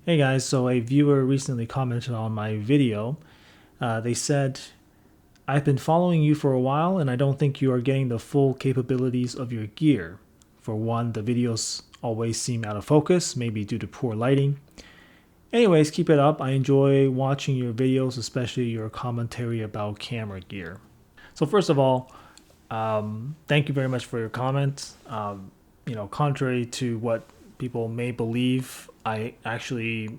Hey guys, so a viewer recently commented on my video. They said, I've been following you for a while and I don't think you are getting the full capabilities of your gear. For one, the videos always seem out of focus, maybe due to poor lighting. Anyways, keep it up. I enjoy watching your videos, especially your commentary about camera gear. So, first of all, thank you very much for your comments. Contrary to what people may believe, I actually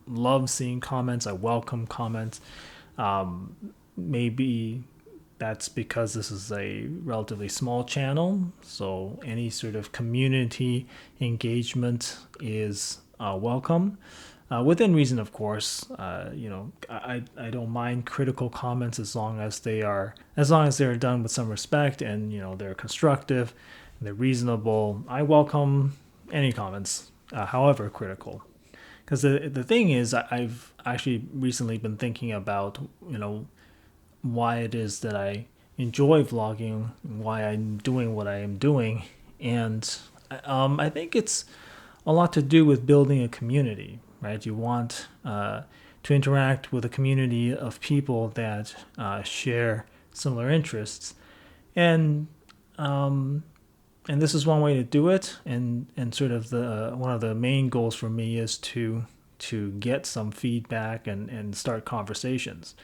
love seeing comments. I welcome comments. Maybe that's because this is a relatively small channel, so any sort of community engagement is welcome. Within reason, of course. I don't mind critical comments as long as they're done with some respect and they're constructive and they're reasonable. I welcome any comments, however critical. Because the thing is, I've actually recently been thinking about why it is that I enjoy vlogging, why I'm doing what I am doing, and I think it's a lot to do with building a community, right? You want to interact with a community of people that share similar interests, and this is one way to do it. And sort of the one of the main goals for me is to get some feedback and start conversations.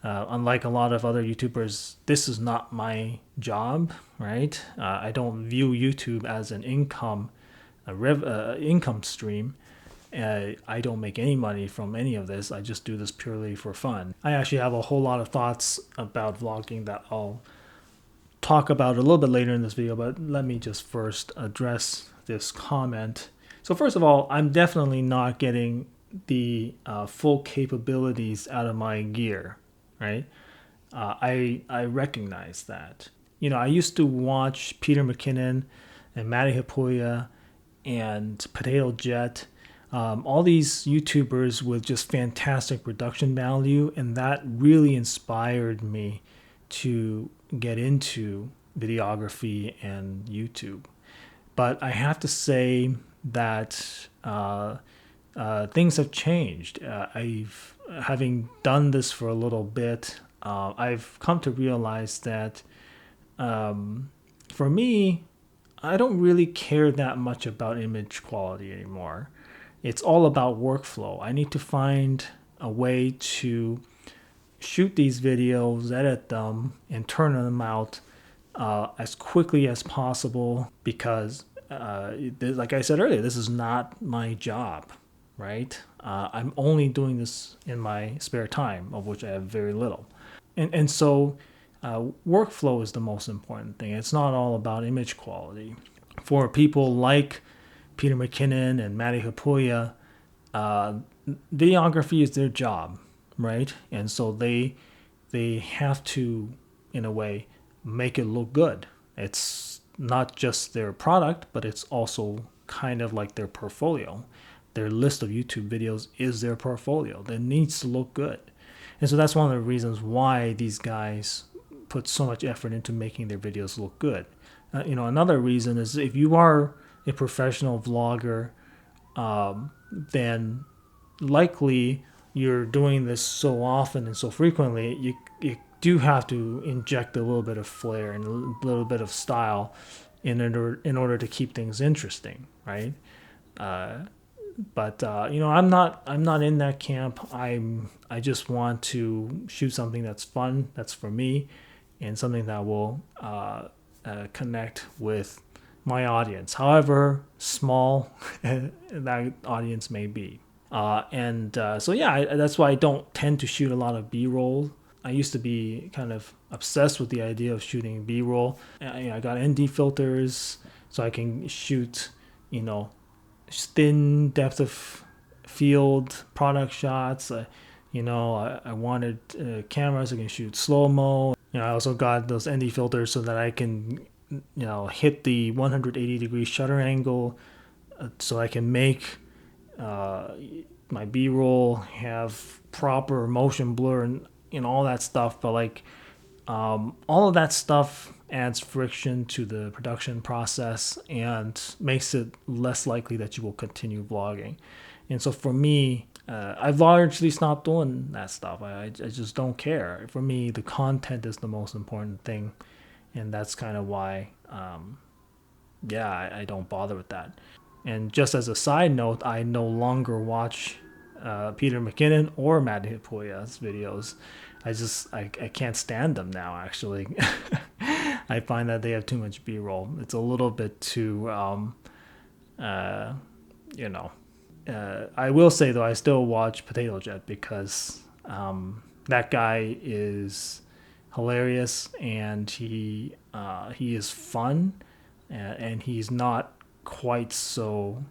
Unlike a lot of other YouTubers, this is not my job, right? I don't view YouTube as an income stream. I don't make any money from any of this. I just do this purely for fun. I actually have a whole lot of thoughts about vlogging that I'll talk about a little bit later in this video, but let me just first address this comment. So first of all, I'm definitely not getting the full capabilities out of my gear, right? I recognize that. I used to watch Peter McKinnon and Matty Hapuya and Potato Jet, all these YouTubers with just fantastic production value, and that really inspired me to get into videography and YouTube. But I have to say that things have changed. Having done this for a little bit, I've come to realize that for me, I don't really care that much about image quality anymore. It's all about workflow. I need to find a way to shoot these videos, edit them, and turn them out as quickly as possible because, like I said earlier, this is not my job, right? I'm only doing this in my spare time, of which I have very little. And so workflow is the most important thing. It's not all about image quality. For people like Peter McKinnon and Matty Hapuya, videography is their job, right? And so they have to, in a way, make it look good. It's not just their product, but it's also kind of like their portfolio. Their list of YouTube videos is their portfolio. That needs to look good. And so that's one of the reasons why these guys put so much effort into making their videos look good. Another reason is if you are a professional vlogger, then likely you're doing this so often and so frequently, you do have to inject a little bit of flair and a little bit of style in order to keep things interesting, right? But I'm not in that camp. I just want to shoot something that's fun, that's for me, and something that will connect with my audience, however small that audience may be. That's why I don't tend to shoot a lot of B-roll. I used to be kind of obsessed with the idea of shooting B-roll. I got ND filters so I can shoot, thin depth of field product shots. I wanted cameras that can shoot slow-mo. I also got those ND filters so that I can, hit the 180-degree shutter angle so I can make my B-roll have proper motion blur and all that stuff. But all of that stuff adds friction to the production process and makes it less likely that you will continue vlogging. And so for me, I've largely stopped doing that stuff. I just don't care. For me, the content is the most important thing, and that's kind of why, I don't bother with that. And just as a side note, I no longer watch Peter McKinnon or Matt Hipuya's videos. I can't stand them now. Actually, I find that they have too much B-roll. It's a little bit too, you know. I will say though, I still watch Potato Jet because that guy is hilarious, and he is fun, and he's not quite so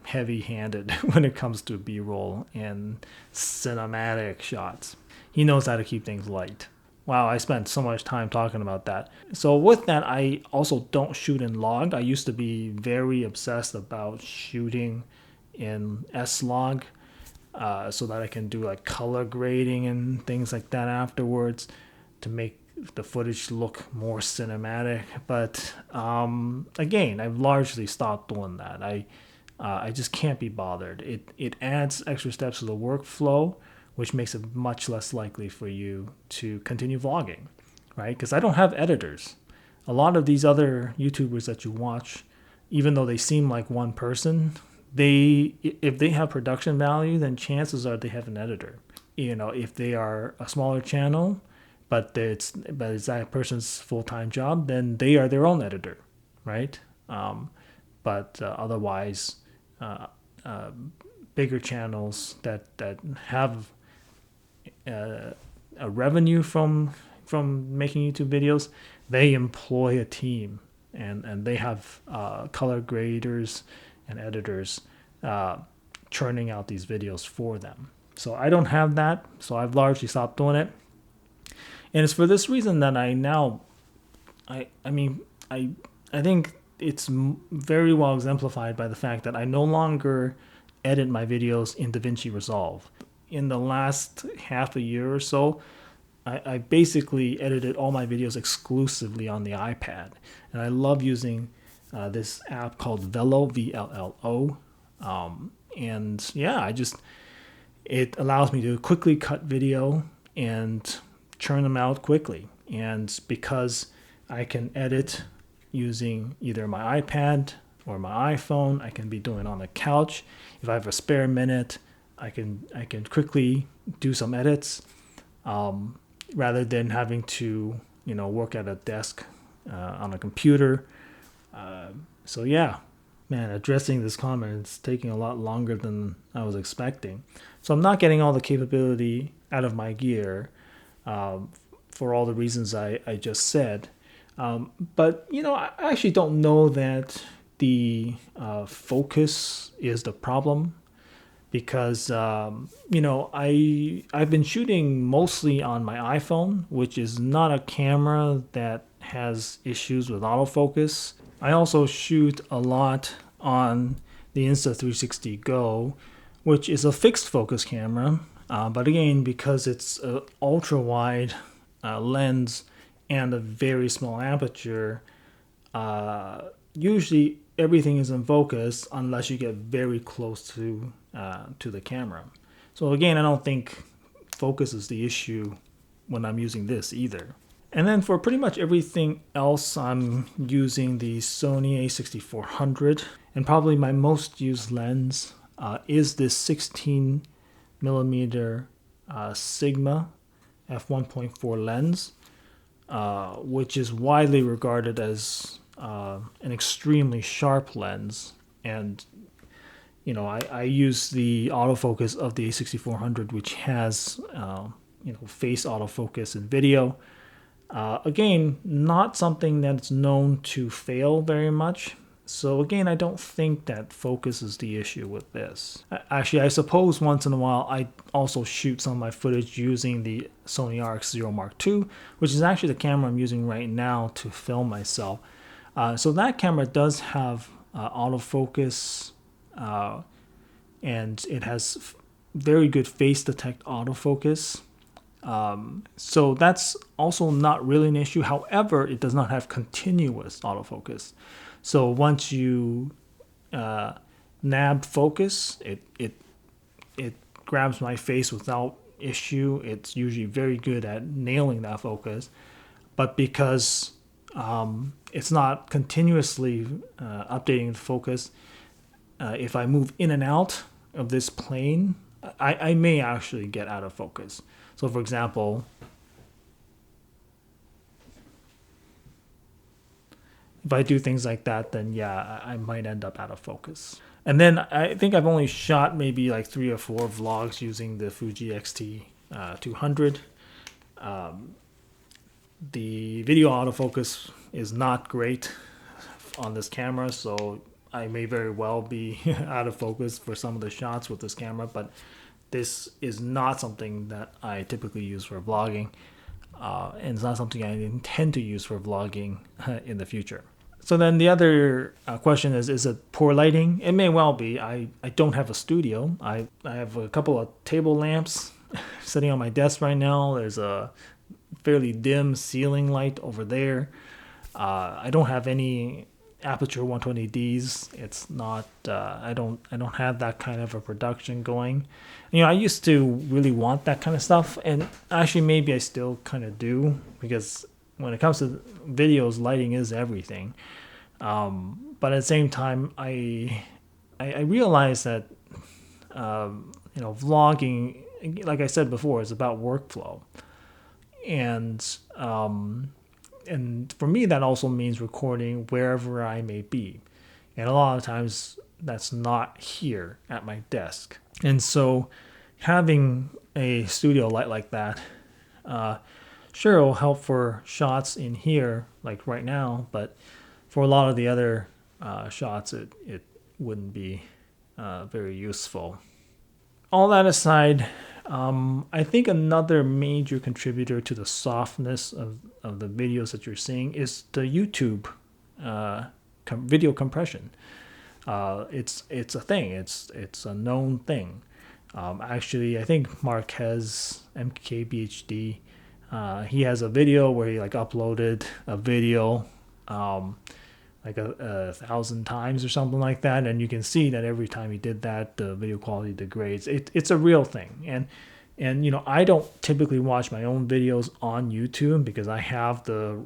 heavy-handed when it comes to B-roll and cinematic shots. He knows how to keep things light. Wow, I spent so much time talking about that. So with that, I also don't shoot in log. I used to be very obsessed about shooting in S-Log, so that I can do like color grading and things like that afterwards to make the footage look more cinematic. But again, I've largely stopped doing that. I just can't be bothered. It adds extra steps to the workflow, which makes it much less likely for you to continue vlogging, right? Because I don't have editors. A lot of these other YouTubers that you watch, even though they seem like one person, if they have production value, then chances are they have an editor. If they are a smaller channel, but it's that person's full-time job, then they are their own editor, right? But otherwise, bigger channels that have a revenue from making YouTube videos, they employ a team, and they have color graders and editors churning out these videos for them. So I don't have that, so I've largely stopped doing it. And it's for this reason that I think it's very well exemplified by the fact that I no longer edit my videos in DaVinci Resolve. In the last half a year or so, I basically edited all my videos exclusively on the iPad. And I love using this app called Velo, VLLO. And yeah, it allows me to quickly cut video and churn them out quickly. And because I can edit using either my iPad or my iPhone, I can be doing it on the couch. If I have a spare minute, I can quickly do some edits, rather than having to work at a desk on a computer. So yeah, man, addressing this comment is taking a lot longer than I was expecting. So I'm not getting all the capability out of my gear, for all the reasons I just said. But I actually don't know that the focus is the problem, because I've been shooting mostly on my iPhone, which is not a camera that has issues with autofocus. I also shoot a lot on the Insta360 Go, which is a fixed focus camera, but again, because it's an ultra wide lens and a very small aperture, usually everything is in focus unless you get very close to the camera. So again, I don't think focus is the issue when I'm using this either. And then for pretty much everything else, I'm using the Sony a6400, and probably my most used lens is this 16 millimeter Sigma f1.4 lens, which is widely regarded as an extremely sharp lens. And I use the autofocus of the A6400, which has face autofocus in video. Again, not something that's known to fail very much. So again, I don't think that focus is the issue with this. Actually, I suppose once in a while I also shoot some of my footage using the Sony RX0 Mark II, which is actually the camera I'm using right now to film myself. So that camera does have autofocus, and it has very good face detect autofocus. So that's also not really an issue. However, it does not have continuous autofocus. So once you nab focus. It grabs my face without issue. It's usually very good at nailing that focus. But because it's not continuously updating the focus, if I move in and out of this plane, I may actually get out of focus. So for example, if I do things like that, then yeah, I might end up out of focus. And then I think I've only shot maybe like 3 or 4 vlogs using the Fuji X-T 200. The video autofocus is not great on this camera, so I may very well be out of focus for some of the shots with this camera, but this is not something that I typically use for vlogging, and it's not something I intend to use for vlogging in the future. So then the other question is it poor lighting? It may well be. I don't have a studio. I have a couple of table lamps sitting on my desk right now. There's a fairly dim ceiling light over there. I don't have any aperture 120Ds. It's not. I don't have that kind of a production going. I used to really want that kind of stuff, and actually maybe I still kind of do, because when it comes to videos, lighting is everything. But at the same time, I realize that vlogging, like I said before, is about workflow, and for me that also means recording wherever I may be, and a lot of times that's not here at my desk. And so having a studio light like that, sure, it'll help for shots in here, like right now, but for a lot of the other shots, it wouldn't be very useful. All that aside, I think another major contributor to the softness of the videos that you're seeing is the YouTube video compression. It's a thing. It's a known thing. Actually, I think Marquez, MKBHD, he has a video where he uploaded a video 1,000 times or something like that, and you can see that every time he did that, the video quality degrades. It's a real thing, and I don't typically watch my own videos on YouTube because I have the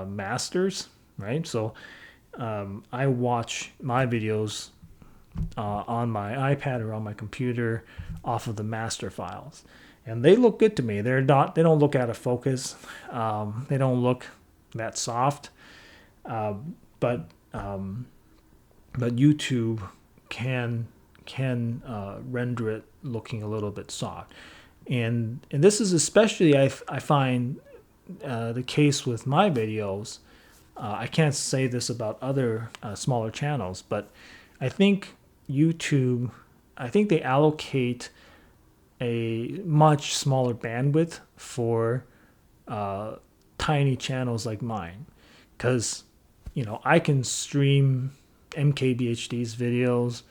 masters, right? So I watch my videos on my iPad or on my computer off of the master files, and they look good to me. They don't look out of focus. They don't look that soft. But YouTube can render it looking a little bit soft, and this is especially I find the case with my videos. I can't say this about other smaller channels, but I think YouTube, they allocate a much smaller bandwidth for tiny channels like mine, because I can stream MKBHD's videos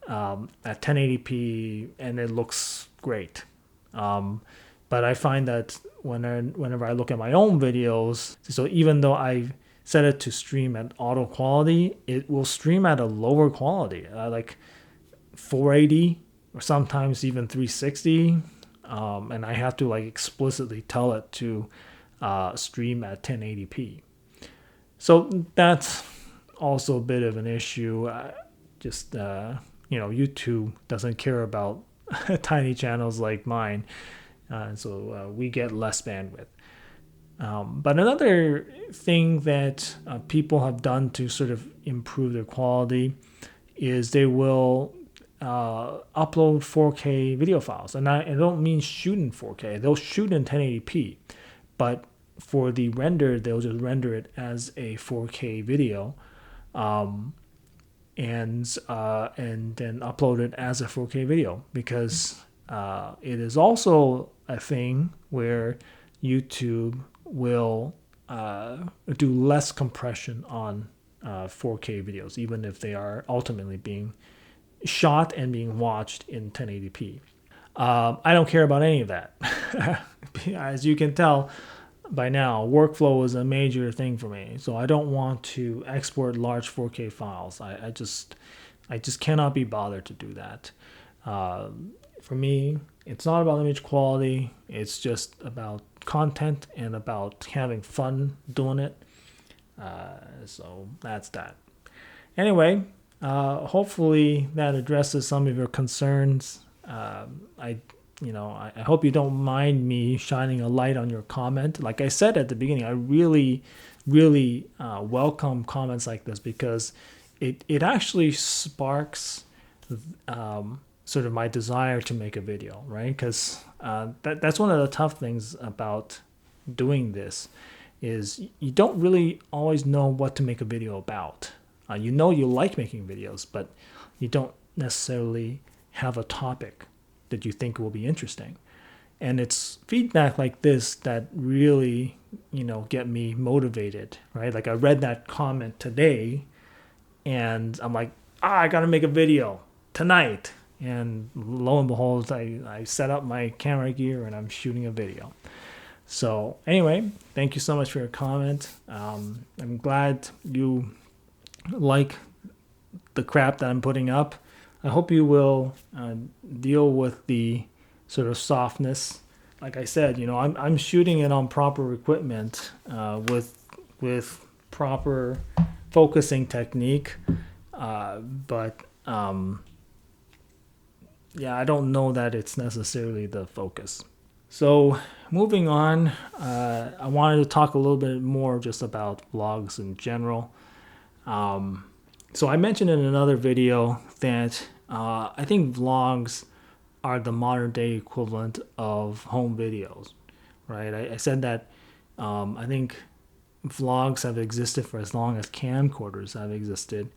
at 1080p and it looks great. But I find that whenever I look at my own videos, so even though I set it to stream at auto quality, it will stream at a lower quality, like 480 or sometimes even 360. And I have to explicitly tell it to stream at 1080p. So that's also a bit of an issue. YouTube doesn't care about tiny channels like mine, so we get less bandwidth. But another thing that people have done to sort of improve their quality is they will upload 4K video files. And I don't mean shoot in 4K. They'll shoot in 1080p, but for the render, they'll just render it as a 4K video, and then upload it as a 4K video, because it is also a thing where YouTube will do less compression on 4K videos, even if they are ultimately being shot and being watched in 1080p. I don't care about any of that. As you can tell by now, workflow is a major thing for me. So I don't want to export large 4K files. I just cannot be bothered to do that. For me, it's not about image quality. It's just about content and about having fun doing it. So that's that. Anyway, hopefully that addresses some of your concerns. I hope you don't mind me shining a light on your comment. Like I said at the beginning, I really, really welcome comments like this because it actually sparks sort of my desire to make a video, right? Because that's one of the tough things about doing this is you don't really always know what to make a video about. You know you like making videos, but you don't necessarily have a topic that you think will be interesting. And it's feedback like this that really, get me motivated, right? Like I read that comment today and I'm like, I gotta make a video tonight. And lo and behold, I set up my camera gear and I'm shooting a video. So anyway, thank you so much for your comment. I'm glad you like the crap that I'm putting up. I hope you will deal with the sort of softness. Like I said, I'm shooting it on proper equipment with proper focusing technique. But I don't know that it's necessarily the focus. So moving on, I wanted to talk a little bit more just about vlogs in general. So I mentioned in another video that I think vlogs are the modern day equivalent of home videos, right? I said that I think vlogs have existed for as long as camcorders have existed.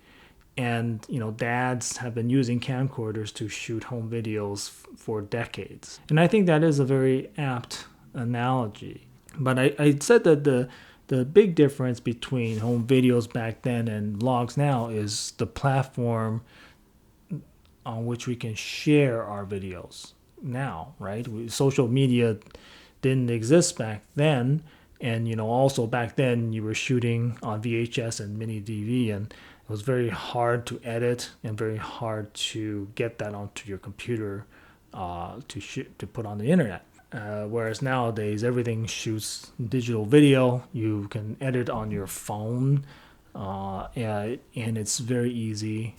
And, dads have been using camcorders to shoot home videos for decades. And I think that is a very apt analogy. But I said that the big difference between home videos back then and vlogs now is the platform on which we can share our videos now, right? Social media didn't exist back then. And, also back then you were shooting on VHS and mini DV, and it was very hard to edit and very hard to get that onto your computer to put on the internet. Whereas nowadays everything shoots digital video. You can edit on your phone, and it's very easy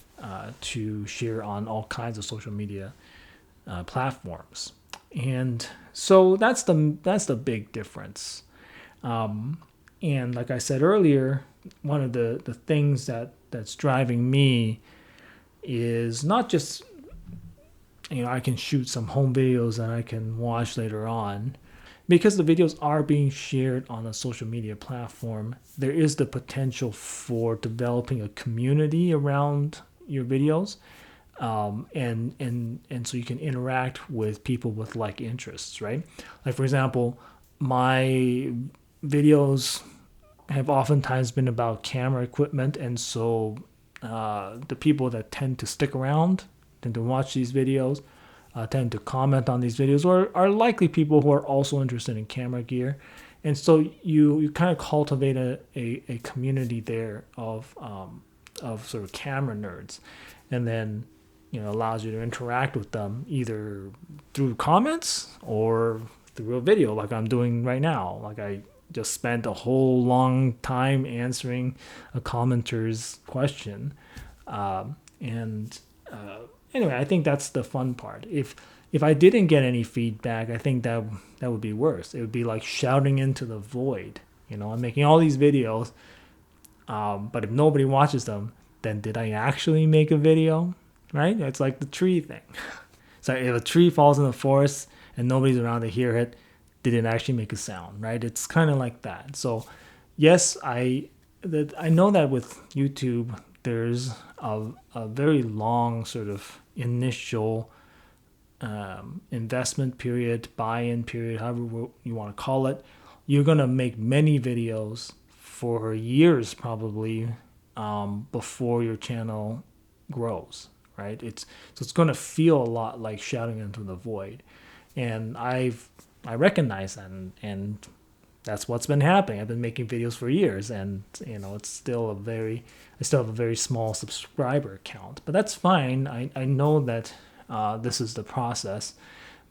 to share on all kinds of social media platforms. And so that's the big difference. And like I said earlier, one of the things that's driving me is not just, I can shoot some home videos that I can watch later on. Because the videos are being shared on a social media platform, there is the potential for developing a community around your videos. And so you can interact with people with like interests, right? Like, for example, my videos have oftentimes been about camera equipment, and so the people that tend to stick around, tend to watch these videos, tend to comment on these videos, or are likely people who are also interested in camera gear. And so you kind of cultivate a community there of sort of camera nerds, and then allows you to interact with them either through comments or through a video like I'm doing right now. Like I just spent a whole long time answering a commenter's question. Anyway, I think that's the fun part. If I didn't get any feedback, I think that would be worse. It would be like shouting into the void. I'm making all these videos, but if nobody watches them, then did I actually make a video? Right? It's like the tree thing. So if a tree falls in the forest and nobody's around to hear it, did it actually make a sound, right? It's kind of like that. So yes, I know that with YouTube, there's a very long sort of initial investment period, buy-in period, however you want to call it. You're going to make many videos for years probably before your channel grows, right? It's going to feel a lot like shouting into the void. And I recognize that, and that's what's been happening. I've been making videos for years, and it's still I still have a very small subscriber count, but that's fine. I know that this is the process,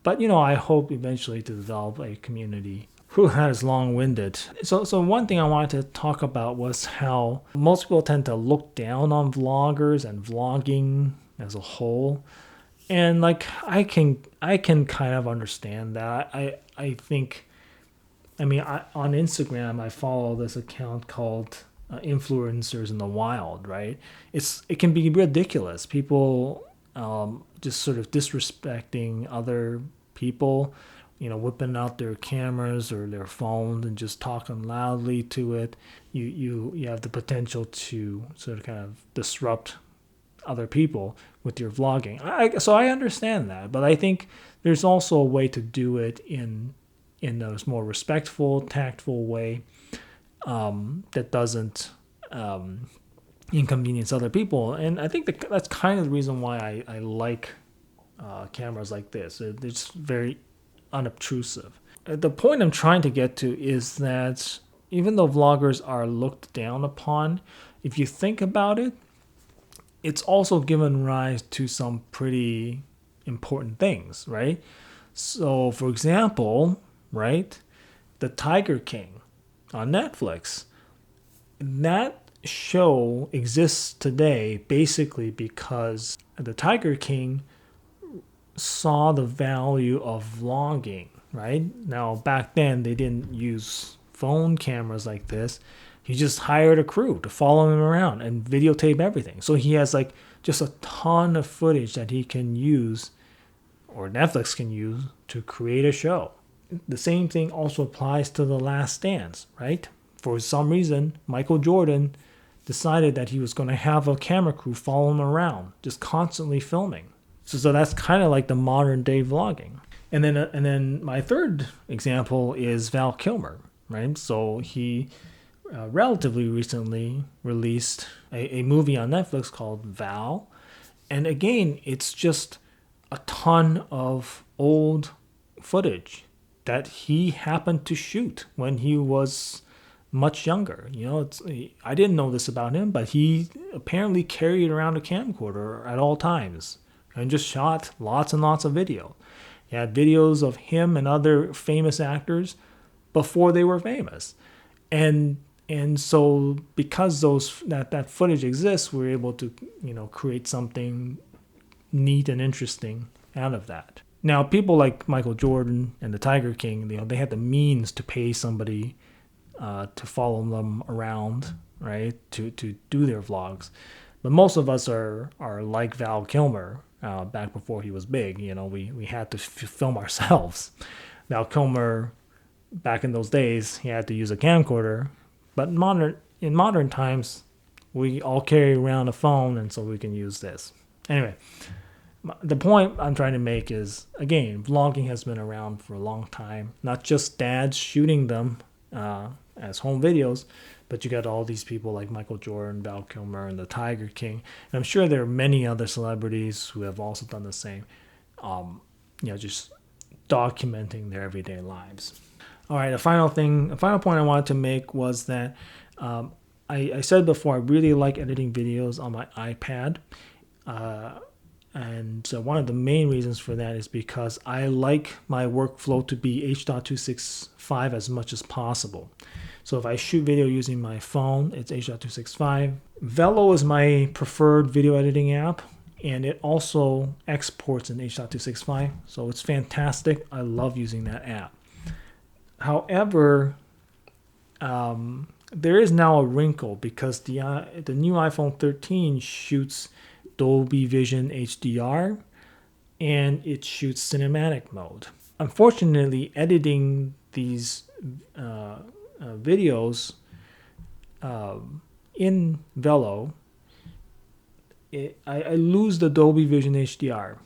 but I hope eventually to develop a community who has long-winded. So one thing I wanted to talk about was how most people tend to look down on vloggers and vlogging as a whole. And like I can kind of understand that. I think, on Instagram I follow this account called Influencers in the Wild, right? It can be ridiculous. People just sort of disrespecting other people, whipping out their cameras or their phones and just talking loudly to it. You have the potential to sort of kind of disrupt other people with your vlogging. So I understand that, but I think there's also a way to do it in a more respectful, tactful way that doesn't inconvenience other people. And I think that's kind of the reason why I like cameras like this. They're just very unobtrusive. The point I'm trying to get to is that even though vloggers are looked down upon, if you think about it, it's also given rise to some pretty important things, right? So, for example, right, The Tiger King on Netflix, that show exists today basically because The Tiger King saw the value of vlogging, right? Now, back then, they didn't use phone cameras like this. He just hired a crew to follow him around and videotape everything. So he has like just a ton of footage that he can use, or Netflix can use, to create a show. The same thing also applies to The Last Dance, right? For some reason, Michael Jordan decided that he was going to have a camera crew follow him around, just constantly filming. So that's kind of like the modern day vlogging. And then my third example is Val Kilmer, right? So he relatively recently released a movie on Netflix called Val. And again, it's just a ton of old footage that he happened to shoot when he was much younger. I didn't know this about him, but he apparently carried around a camcorder at all times and just shot lots and lots of video. He had videos of him and other famous actors before they were famous. And so because that footage exists, we're able to create something neat and interesting out of that. Now, people like Michael Jordan and the Tiger King, they had the means to pay somebody to follow them around, right, to do their vlogs. But most of us are like Val Kilmer back before he was big. We had to film ourselves. Val Kilmer, back in those days, he had to use a camcorder. But in modern times, we all carry around a phone, and so we can use this. Anyway, the point I'm trying to make is, again, vlogging has been around for a long time. Not just dads shooting them as home videos, but you got all these people like Michael Jordan, Val Kilmer, and the Tiger King. And I'm sure there are many other celebrities who have also done the same, just documenting their everyday lives. All right, a final point I wanted to make was that I said before, I really like editing videos on my iPad. And one of the main reasons for that is because I like my workflow to be H.265 as much as possible. So if I shoot video using my phone, it's H.265. Velo is my preferred video editing app, and it also exports in H.265. So it's fantastic. I love using that app. However, there is now a wrinkle because the new iPhone 13 shoots Dolby Vision HDR and it shoots cinematic mode. Unfortunately, editing these videos in Velo, I lose the Dolby Vision HDR.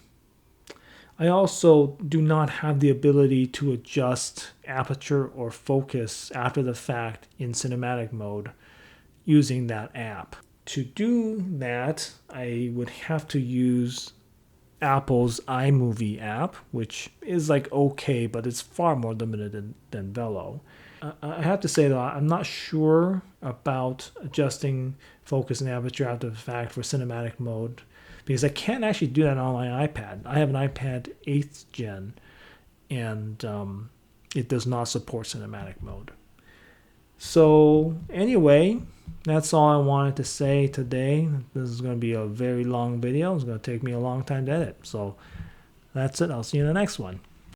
I also do not have the ability to adjust aperture or focus after the fact in cinematic mode using that app. To do that, I would have to use Apple's iMovie app, which is like okay, but it's far more limited than Velo. I have to say though, I'm not sure about adjusting focus and aperture after the fact for cinematic mode because I can't actually do that on my iPad. I have an iPad 8th gen and it does not support cinematic mode. So anyway, that's all I wanted to say today. This is going to be a very long video. It's going to take me a long time to edit. So that's it. I'll see you in the next one.